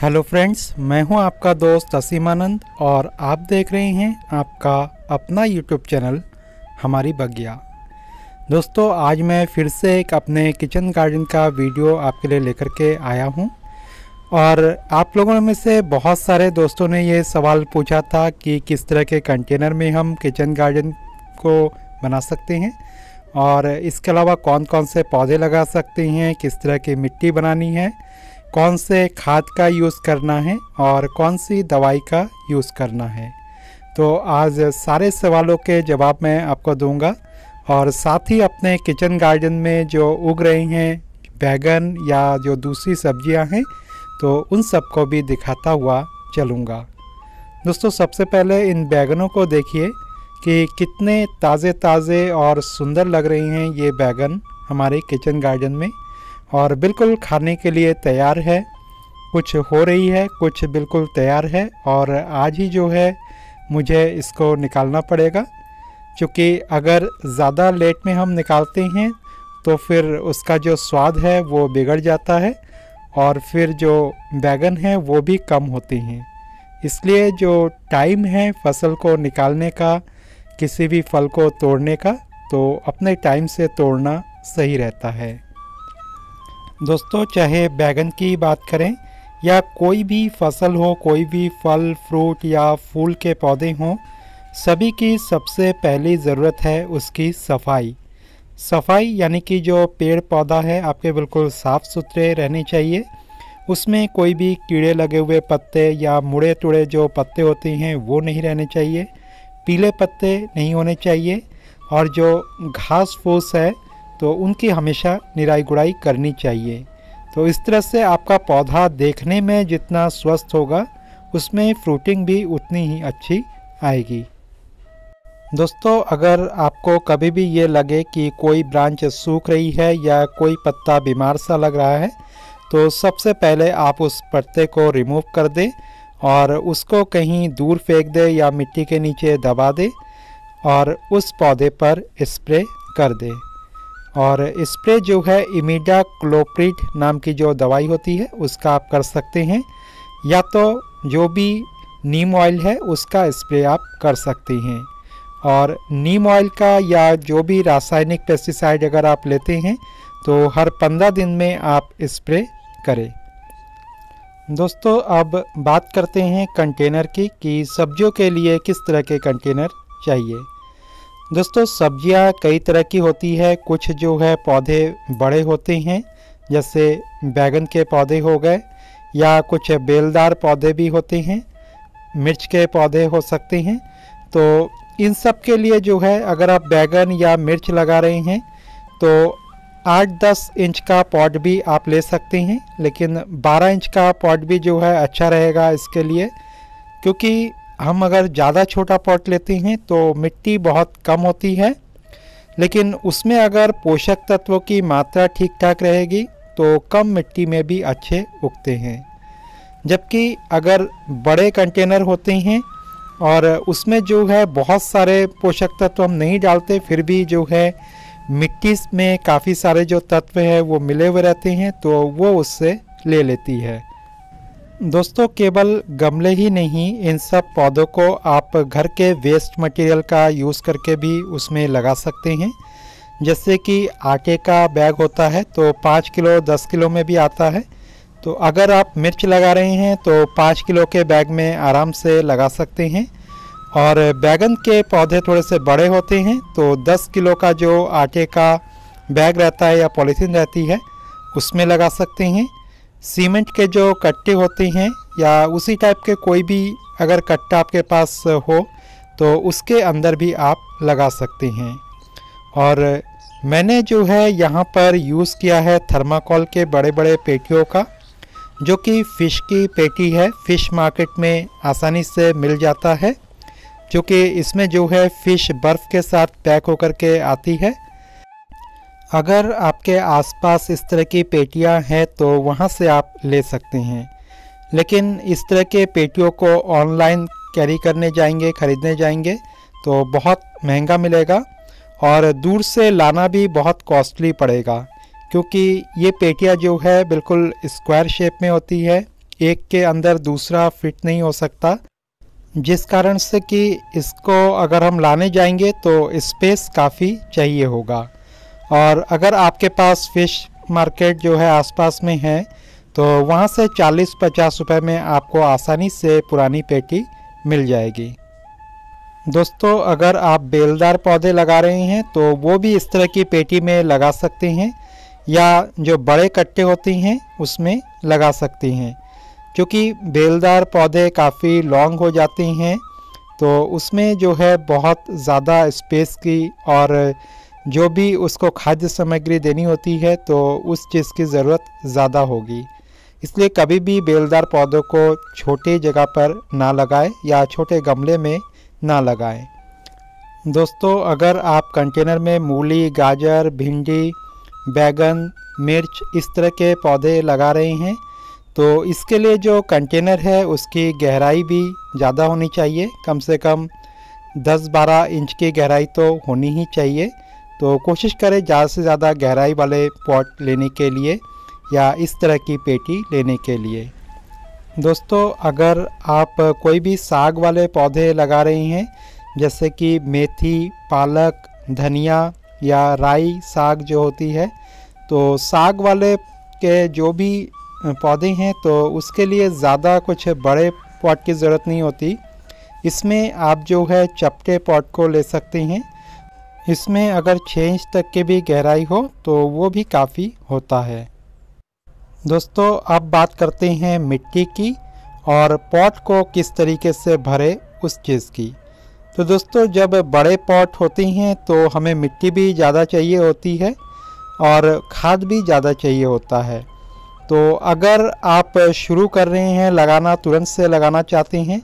Hello friends, मैं हूं आपका दोस्त असीम आनंद और आप देख रहे हैं आपका अपना यूट्यूब चैनल हमारी बगिया। दोस्तों, आज मैं फिर से एक अपने किचन गार्डन का वीडियो आपके लिए लेकर के आया हूं और आप लोगों में से बहुत सारे दोस्तों ने ये सवाल पूछा था कि किस तरह के कंटेनर में हम किचन गार्डन को बना सकते हैं और इसके अलावा कौन कौन से पौधे लगा सकते हैं, किस तरह की मिट्टी बनानी है, कौन से खाद का यूज़ करना है और कौन सी दवाई का यूज़ करना है। तो आज सारे सवालों के जवाब मैं आपको दूंगा और साथ ही अपने किचन गार्डन में जो उग रही हैं बैगन या जो दूसरी सब्जियां हैं तो उन सबको भी दिखाता हुआ चलूँगा। दोस्तों, सबसे पहले इन बैगनों को देखिए कि कितने ताज़े ताज़े और सुंदर लग रही हैं ये बैगन हमारे किचन गार्डन में और बिल्कुल खाने के लिए तैयार है। कुछ हो रही है, कुछ बिल्कुल तैयार है और आज ही जो है मुझे इसको निकालना पड़ेगा, क्योंकि अगर ज़्यादा लेट में हम निकालते हैं तो फिर उसका जो स्वाद है वो बिगड़ जाता है और फिर जो बैगन है वो भी कम होती हैं। इसलिए जो टाइम है फसल को निकालने का, किसी भी फल को तोड़ने का, तो अपने टाइम से तोड़ना सही रहता है। दोस्तों, चाहे बैगन की बात करें या कोई भी फसल हो, कोई भी फल फ्रूट या फूल के पौधे हों, सभी की सबसे पहली ज़रूरत है उसकी सफाई। सफाई यानी कि जो पेड़ पौधा है आपके बिल्कुल साफ़ सुथरे रहने चाहिए। उसमें कोई भी कीड़े लगे हुए पत्ते या मुड़े तुड़े जो पत्ते होते हैं वो नहीं रहने चाहिए, पीले पत्ते नहीं होने चाहिए और जो घास फूस है तो उनकी हमेशा निराई गुड़ाई करनी चाहिए। तो इस तरह से आपका पौधा देखने में जितना स्वस्थ होगा उसमें फ्रूटिंग भी उतनी ही अच्छी आएगी। दोस्तों, अगर आपको कभी भी ये लगे कि कोई ब्रांच सूख रही है या कोई पत्ता बीमार सा लग रहा है तो सबसे पहले आप उस पत्ते को रिमूव कर दें और उसको कहीं दूर फेंक दें या मिट्टी के नीचे दबा दें और उस पौधे पर स्प्रे कर दें। और स्प्रे जो है इमिडाक्लोप्रिड नाम की जो दवाई होती है उसका आप कर सकते हैं, या तो जो भी नीम ऑयल है उसका स्प्रे आप कर सकते हैं। और नीम ऑयल का या जो भी रासायनिक पेस्टिसाइड अगर आप लेते हैं तो हर 15 दिन में आप स्प्रे करें। दोस्तों, अब बात करते हैं कंटेनर की कि सब्जियों के लिए किस तरह के कंटेनर चाहिए। दोस्तों, सब्जियां कई तरह की होती है। कुछ जो है पौधे बड़े होते हैं, जैसे बैगन के पौधे हो गए, या कुछ बेलदार पौधे भी होते हैं, मिर्च के पौधे हो सकते हैं। तो इन सब के लिए जो है अगर आप बैगन या मिर्च लगा रहे हैं तो 8-10 इंच का पॉट भी आप ले सकते हैं, लेकिन 12 इंच का पॉट भी जो है अच्छा रहेगा इसके लिए, क्योंकि हम अगर ज़्यादा छोटा पॉट लेते हैं तो मिट्टी बहुत कम होती है, लेकिन उसमें अगर पोषक तत्वों की मात्रा ठीक ठाक रहेगी तो कम मिट्टी में भी अच्छे उगते हैं। जबकि अगर बड़े कंटेनर होते हैं और उसमें जो है बहुत सारे पोषक तत्व हम नहीं डालते, फिर भी जो है मिट्टी में काफ़ी सारे जो तत्व है वो मिले हुए रहते हैं तो वो उससे ले लेती है। दोस्तों, केवल गमले ही नहीं, इन सब पौधों को आप घर के वेस्ट मटेरियल का यूज़ करके भी उसमें लगा सकते हैं। जैसे कि आटे का बैग होता है तो 5 किलो 10 किलो में भी आता है। तो अगर आप मिर्च लगा रहे हैं तो 5 किलो के बैग में आराम से लगा सकते हैं। और बैगन के पौधे थोड़े से बड़े होते हैं तो 10 किलो का जो आटे का बैग रहता है या पॉलीथीन रहती है उसमें लगा सकते हैं। सीमेंट के जो कट्टे होते हैं या उसी टाइप के कोई भी अगर कट्टा आपके पास हो तो उसके अंदर भी आप लगा सकते हैं। और मैंने जो है यहाँ पर यूज़ किया है थर्माकोल के बड़े बड़े पेटियों का, जो कि फ़िश की पेटी है, फ़िश मार्केट में आसानी से मिल जाता है, क्योंकि इसमें जो है फ़िश बर्फ़ के साथ पैक होकर के आती है। अगर आपके आसपास इस तरह की पेटियां हैं तो वहां से आप ले सकते हैं, लेकिन इस तरह के पेटियों को ऑनलाइन कैरी करने जाएंगे, ख़रीदने जाएंगे तो बहुत महंगा मिलेगा और दूर से लाना भी बहुत कॉस्टली पड़ेगा, क्योंकि ये पेटियां जो है बिल्कुल स्क्वायर शेप में होती है, एक के अंदर दूसरा फिट नहीं हो सकता, जिस कारण से कि इसको अगर हम लाने जाएंगे तो स्पेस काफ़ी चाहिए होगा। और अगर आपके पास फ़िश मार्केट जो है आसपास में है तो वहाँ से 40-50 रुपये में आपको आसानी से पुरानी पेटी मिल जाएगी। दोस्तों, अगर आप बेलदार पौधे लगा रहे हैं तो वो भी इस तरह की पेटी में लगा सकते हैं या जो बड़े कट्टे होते हैं उसमें लगा सकते हैं। क्योंकि बेलदार पौधे काफ़ी लॉन्ग हो जाते हैं तो उसमें जो है बहुत ज़्यादा स्पेस की और जो भी उसको खाद्य सामग्री देनी होती है तो उस चीज़ की ज़रूरत ज़्यादा होगी। इसलिए कभी भी बेलदार पौधों को छोटे जगह पर ना लगाएं या छोटे गमले में ना लगाएं। दोस्तों, अगर आप कंटेनर में मूली, गाजर, भिंडी, बैगन, मिर्च इस तरह के पौधे लगा रहे हैं तो इसके लिए जो कंटेनर है उसकी गहराई भी ज़्यादा होनी चाहिए। कम से कम 10-12 इंच की गहराई तो होनी ही चाहिए। तो कोशिश करें ज़्यादा से ज़्यादा गहराई वाले पॉट लेने के लिए या इस तरह की पेटी लेने के लिए। दोस्तों, अगर आप कोई भी साग वाले पौधे लगा रहे हैं जैसे कि मेथी, पालक, धनिया या राई साग जो होती है, तो साग वाले के जो भी पौधे हैं तो उसके लिए ज़्यादा कुछ बड़े पॉट की ज़रूरत नहीं होती। इसमें आप जो है चपटे पॉट को ले सकते हैं। इसमें अगर 6 इंच तक की भी गहराई हो तो वो भी काफ़ी होता है। दोस्तों, अब बात करते हैं मिट्टी की और पॉट को किस तरीके से भरे उस चीज़ की। तो दोस्तों, जब बड़े पॉट होते हैं तो हमें मिट्टी भी ज़्यादा चाहिए होती है और खाद भी ज़्यादा चाहिए होता है। तो अगर आप शुरू कर रहे हैं लगाना, तुरंत से लगाना चाहते हैं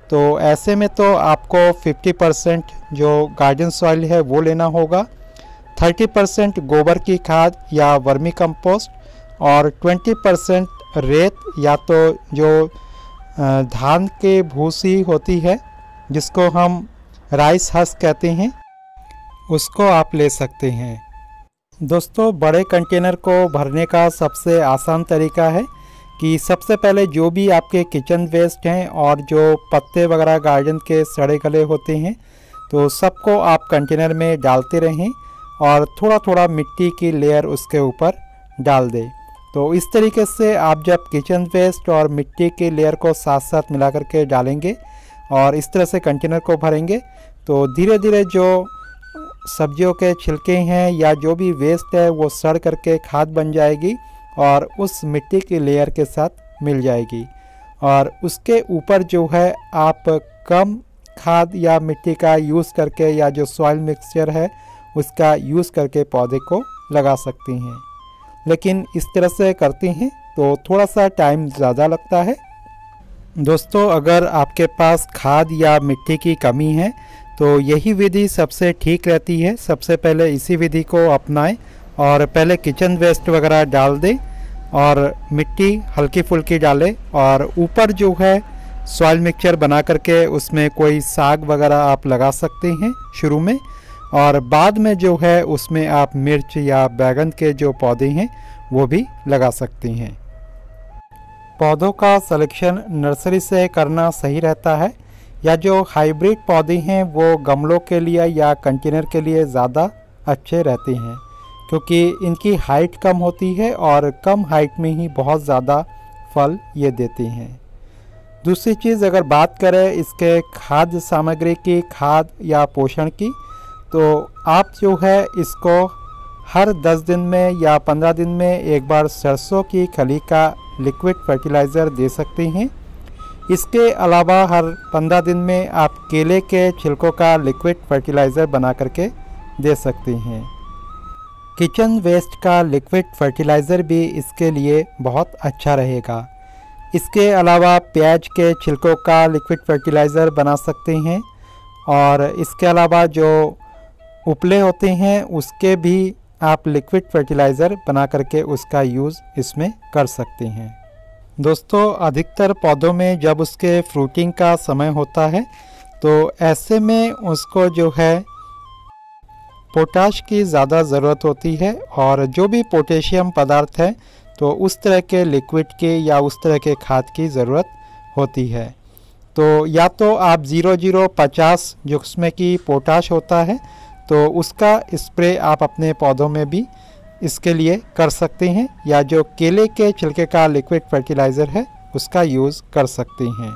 तो ऐसे में तो आपको 50% जो गार्डन सॉइल है वो लेना होगा, 30% गोबर की खाद या वर्मी कंपोस्ट और 20% रेत या तो जो धान के भूसी होती है जिसको हम राइस हस्क कहते हैं उसको आप ले सकते हैं। दोस्तों, बड़े कंटेनर को भरने का सबसे आसान तरीका है कि सबसे पहले जो भी आपके किचन वेस्ट हैं और जो पत्ते वगैरह गार्डन के सड़े गले होते हैं तो सबको आप कंटेनर में डालते रहें और थोड़ा थोड़ा मिट्टी की लेयर उसके ऊपर डाल दें। तो इस तरीके से आप जब किचन वेस्ट और मिट्टी की लेयर को साथ साथ मिला करके डालेंगे और इस तरह से कंटेनर को भरेंगे तो धीरे धीरे जो सब्जियों के छिलके हैं या जो भी वेस्ट है वो सड़ करके खाद बन जाएगी और उस मिट्टी की लेयर के साथ मिल जाएगी। और उसके ऊपर जो है आप कम खाद या मिट्टी का यूज़ करके या जो सॉइल मिक्सचर है उसका यूज़ करके पौधे को लगा सकती हैं। लेकिन इस तरह से करती हैं तो थोड़ा सा टाइम ज़्यादा लगता है। दोस्तों, अगर आपके पास खाद या मिट्टी की कमी है तो यही विधि सबसे ठीक रहती है। सबसे पहले इसी विधि को अपनाएं और पहले किचन वेस्ट वगैरह डाल दें और मिट्टी हल्की फुल्की डालें और ऊपर जो है सॉइल मिक्सचर बना करके उसमें कोई साग वगैरह आप लगा सकते हैं शुरू में, और बाद में जो है उसमें आप मिर्च या बैगन के जो पौधे हैं वो भी लगा सकती हैं। पौधों का सिलेक्शन नर्सरी से करना सही रहता है या जो हाइब्रिड पौधे हैं वो गमलों के लिए या कंटेनर के लिए ज़्यादा अच्छे रहते हैं क्योंकि इनकी हाइट कम होती है और कम हाइट में ही बहुत ज़्यादा फल ये देते हैं। दूसरी चीज़, अगर बात करें इसके खाद्य सामग्री की, खाद या पोषण की, तो आप जो है इसको हर 10 दिन में या 15 दिन में एक बार सरसों की खली का लिक्विड फर्टिलाइज़र दे सकते हैं। इसके अलावा हर 15 दिन में आप केले के छिलकों का लिक्विड फर्टिलाइज़र बना करके दे सकते हैं। किचन वेस्ट का लिक्विड फर्टिलाइज़र भी इसके लिए बहुत अच्छा रहेगा। इसके अलावा प्याज के छिलकों का लिक्विड फर्टिलाइज़र बना सकते हैं और इसके अलावा जो उपले होते हैं उसके भी आप लिक्विड फर्टिलाइज़र बना करके उसका यूज़ इसमें कर सकते हैं। दोस्तों, अधिकतर पौधों में जब उसके फ्रूटिंग का समय होता है तो ऐसे में उसको जो है पोटाश की ज़्यादा ज़रूरत होती है और जो भी पोटेशियम पदार्थ है तो उस तरह के लिक्विड की या उस तरह के खाद की ज़रूरत होती है। तो या तो आप 0050 जो उसमें की पोटाश होता है तो उसका स्प्रे आप अपने पौधों में भी इसके लिए कर सकते हैं, या जो केले के छिलके का लिक्विड फर्टिलाइज़र है उसका यूज़ कर सकते हैं।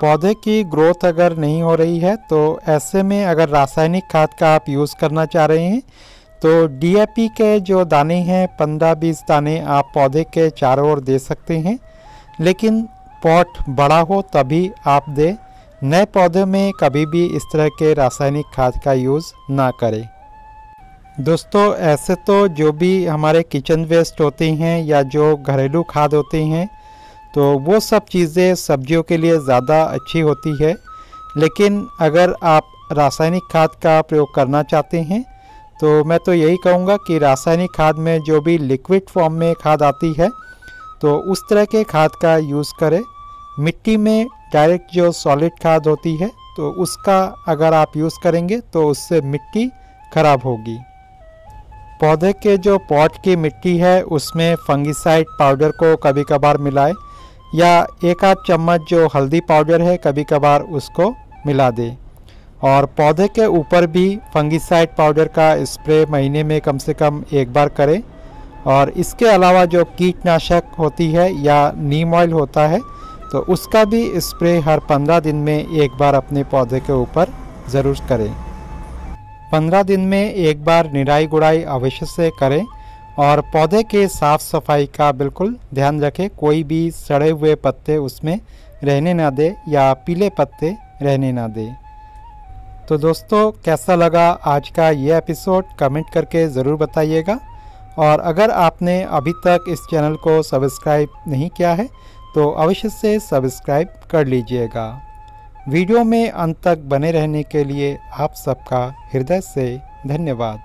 पौधे की ग्रोथ अगर नहीं हो रही है तो ऐसे में अगर रासायनिक खाद का आप यूज़ करना चाह रहे हैं तो DAP के जो दाने हैं 15-20 दाने आप पौधे के चारों ओर दे सकते हैं, लेकिन पॉट बड़ा हो तभी आप दें। नए पौधे में कभी भी इस तरह के रासायनिक खाद का यूज़ ना करें। दोस्तों ऐसे तो जो भी हमारे किचन वेस्ट होते हैं या जो घरेलू खाद होते हैं तो वो सब चीज़ें सब्जियों के लिए ज़्यादा अच्छी होती है, लेकिन अगर आप रासायनिक खाद का प्रयोग करना चाहते हैं तो मैं तो यही कहूँगा कि रासायनिक खाद में जो भी लिक्विड फॉर्म में खाद आती है तो उस तरह के खाद का यूज़ करें। मिट्टी में डायरेक्ट जो सॉलिड खाद होती है तो उसका अगर आप यूज़ करेंगे तो उससे मिट्टी खराब होगी। पौधे के जो पॉट की मिट्टी है उसमें फंगिसाइड पाउडर को कभी कभार मिलाएं, या एक आध चम्मच जो हल्दी पाउडर है कभी कभार उसको मिला दें। और पौधे के ऊपर भी फंगिसाइड पाउडर का स्प्रे महीने में कम से कम एक बार करें। और इसके अलावा जो कीटनाशक होती है या नीम ऑयल होता है तो उसका भी स्प्रे हर 15 दिन में एक बार अपने पौधे के ऊपर ज़रूर करें। 15 दिन में एक बार निराई गुड़ाई अवश्य से करें और पौधे के साफ़ सफाई का बिल्कुल ध्यान रखें। कोई भी सड़े हुए पत्ते उसमें रहने ना दे या पीले पत्ते रहने ना दे। तो दोस्तों कैसा लगा आज का ये एपिसोड कमेंट करके ज़रूर बताइएगा। और अगर आपने अभी तक इस चैनल को सब्सक्राइब नहीं किया है तो अवश्य से सब्सक्राइब कर लीजिएगा। वीडियो में अंत तक बने रहने के लिए आप सबका हृदय से धन्यवाद।